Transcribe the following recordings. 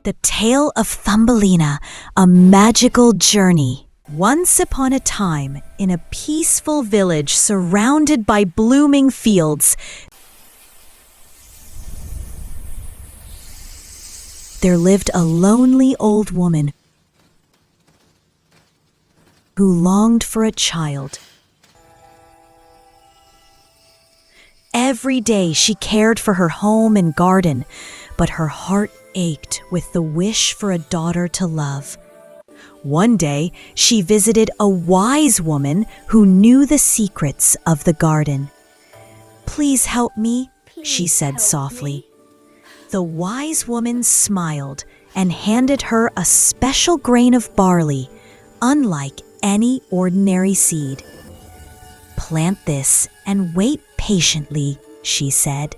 The Tale of Thumbelina, a magical journey. Once upon a time, in a peaceful village surrounded by blooming fields, there lived a lonely old woman who longed for a child. Every day she cared for her home and garden, but her heart ached with the wish for a daughter to love. One day, she visited a wise woman who knew the secrets of the garden. "Please help me," she said softly. The wise woman smiled and handed her a special grain of barley, unlike any ordinary seed. "Plant this and wait patiently," she said.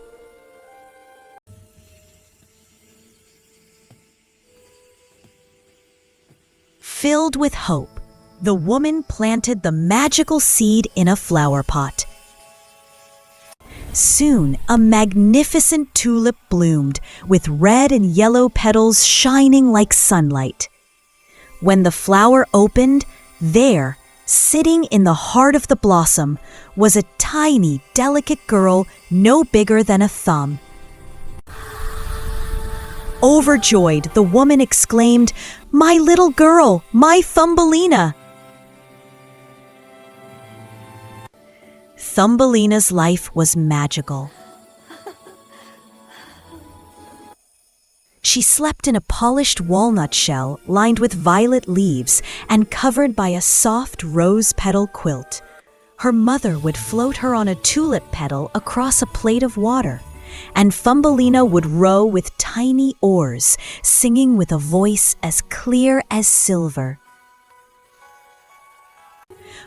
Filled with hope, the woman planted the magical seed in a flower pot. Soon, a magnificent tulip bloomed, with red and yellow petals shining like sunlight. When the flower opened, there, sitting in the heart of the blossom, was a tiny, delicate girl no bigger than a thumb. Overjoyed, the woman exclaimed, "My little girl, my Thumbelina!" Thumbelina's life was magical. She slept in a polished walnut shell lined with violet leaves and covered by a soft rose petal quilt. Her mother would float her on a tulip petal across a plate of water, and Thumbelina would row with tiny oars, singing with a voice as clear as silver.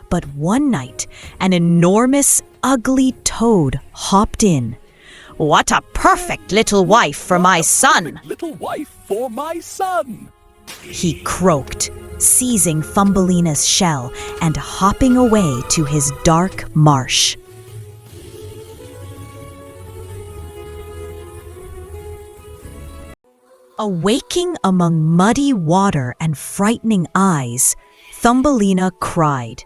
But one night, an enormous, ugly toad hopped in. "What a perfect little wife for my son!" Little wife for my son. he croaked, seizing Thumbelina's shell and hopping away to his dark marsh. Awaking among muddy water and frightening eyes, Thumbelina cried.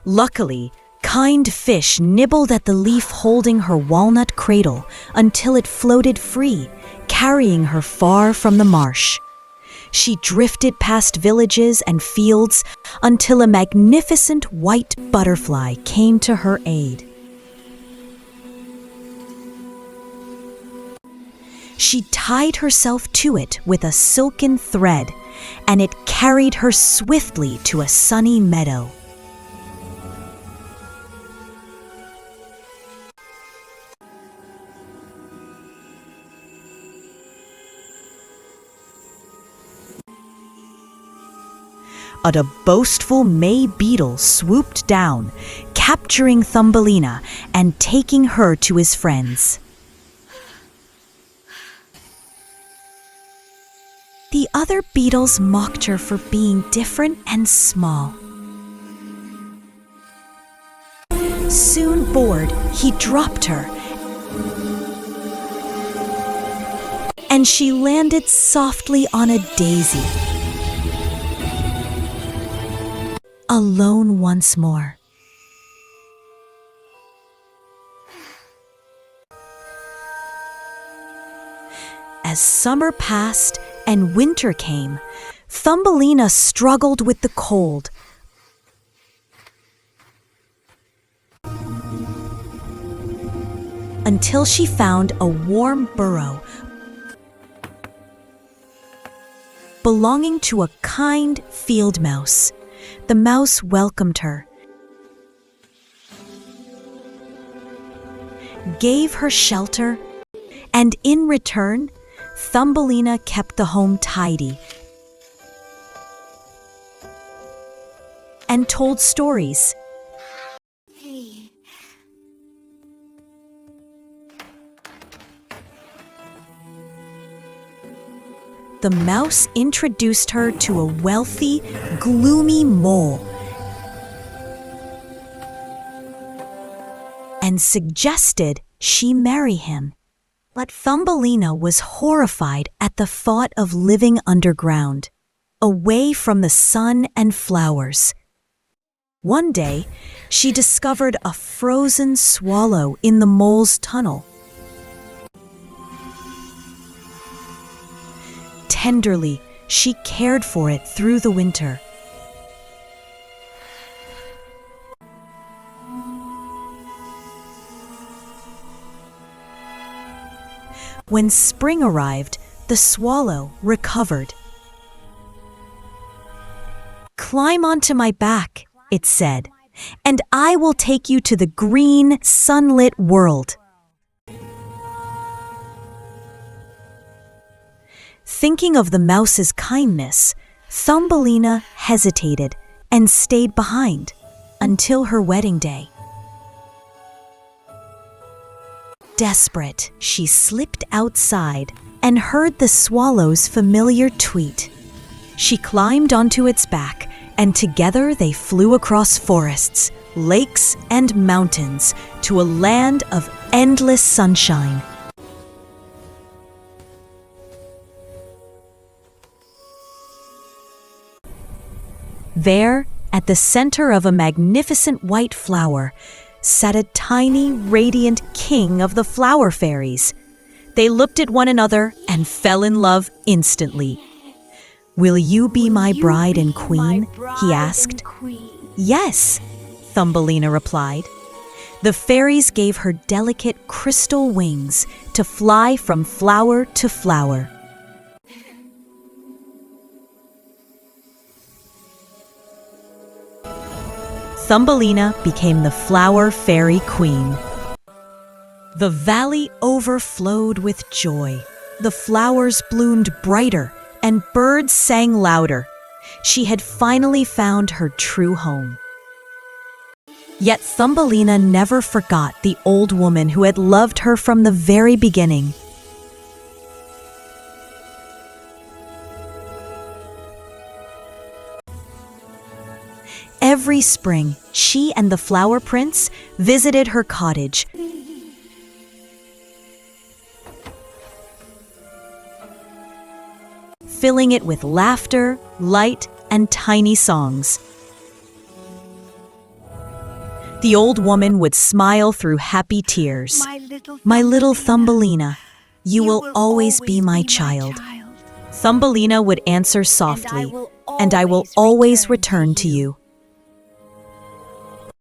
Luckily, kind fish nibbled at the leaf holding her walnut cradle until it floated free, carrying her far from the marsh. She drifted past villages and fields until a magnificent white butterfly came to her aid. She tied herself to it with a silken thread, and it carried her swiftly to a sunny meadow. A boastful May beetle swooped down, capturing Thumbelina and taking her to his friends. The other beetles mocked her for being different and small. Soon bored, he dropped her, and she landed softly on a daisy. Alone once more. As summer passed and winter came, Thumbelina struggled with the cold. Until she found a warm burrow belonging to a kind field mouse. The mouse welcomed her, gave her shelter, and in return, Thumbelina kept the home tidy and told stories. the mouse introduced her to a wealthy, gloomy mole and suggested she marry him. But Thumbelina was horrified at the thought of living underground, away from the sun and flowers. One day, she discovered a frozen swallow in the mole's tunnel. Tenderly, she cared for it through the winter. When spring arrived, the swallow recovered. "Climb onto my back," it said, "and I will take you to the green, sunlit world." Thinking of the mouse's kindness, Thumbelina hesitated and stayed behind until her wedding day. Desperate, she slipped outside and heard the swallow's familiar tweet. She climbed onto its back, and together they flew across forests, lakes, and mountains to a land of endless sunshine. There, at the center of a magnificent white flower, sat a tiny, radiant king of the flower fairies. They looked at one another and fell in love instantly. "Will you be my bride and queen?" he asked. "Yes," Thumbelina replied. The fairies gave her delicate crystal wings to fly from flower to flower. Thumbelina became the flower fairy queen. The valley overflowed with joy. The flowers bloomed brighter and birds sang louder. She had finally found her true home. Yet Thumbelina never forgot the old woman who had loved her from the very beginning. Every spring, she and the Flower Prince visited her cottage. Filling it with laughter, light, and tiny songs. The old woman would smile through happy tears. "My little Thumbelina, you will always be my child." Thumbelina would answer softly, "And I will always return to you."